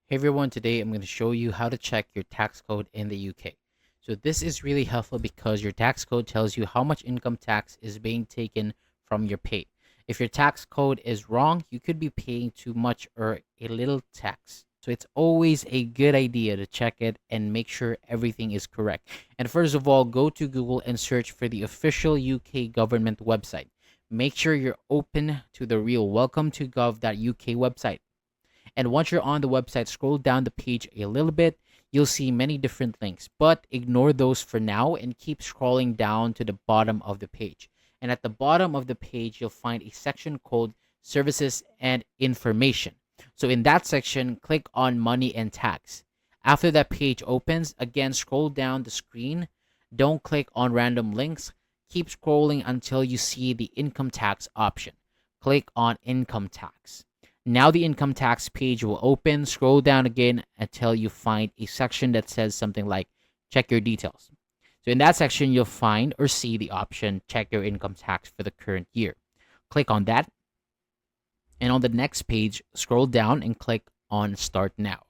Hey everyone, today I'm going to show you how to check your tax code in the UK. So this is really helpful because your tax code tells you how much income tax is being taken from your pay. If your tax code is wrong, you could be paying too much or a little tax. So it's always a good idea to check it and make sure everything is correct. And first of all, go to Google and search for the official UK government website. Make sure you're open to the real welcome-to-gov.uk website. And once you're on the website, scroll down the page a little bit. You'll see many different links, but ignore those for now and keep scrolling down to the bottom of the page. And at the bottom of the page, you'll find a section called Services and Information. So in that section, click on Money and Tax. After that page opens, again, scroll down the screen. Don't click on random links. Keep scrolling until you see the income tax option. Click on Income Tax. Now the income tax page will open. Scroll down again until you find a section that says something like check your details. So in that section, you'll find or see the option check your income tax for the current year. Click on that. And on the next page, scroll down and click on start now.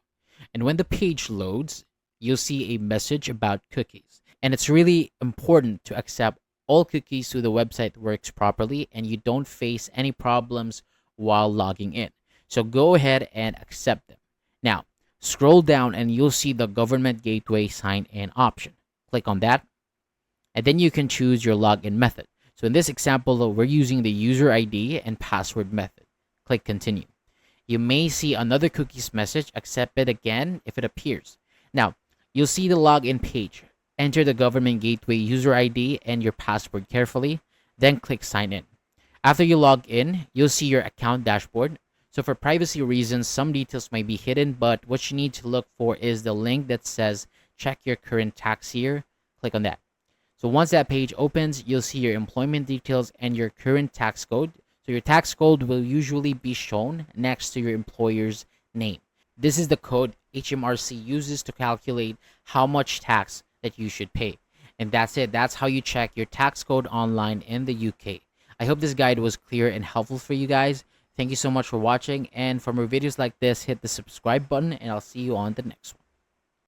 And when the page loads, you'll see a message about cookies. And it's really important to accept all cookies so the website works properly and you don't face any problems while logging in. So go ahead and accept them. Now, scroll down and you'll see the Government Gateway sign-in option. Click on that, and then you can choose your login method. So in this example, we're using the user ID and password method. Click Continue. You may see another cookies message. Accept it again if it appears. Now, you'll see the login page. Enter the Government Gateway user ID and your password carefully, then click Sign In. After you log in, you'll see your account dashboard. So for privacy reasons, some details might be hidden, but what you need to look for is the link that says check your current tax year. Click on that. So once that page opens, you'll see your employment details and your current tax code. So your tax code will usually be shown next to your employer's name. This is the code HMRC uses to calculate how much tax that you should pay. And that's it. That's how you check your tax code online in the UK. I hope this guide was clear and helpful for you guys. Thank you so much for watching, and for more videos like this, hit the subscribe button and I'll see you on the next one.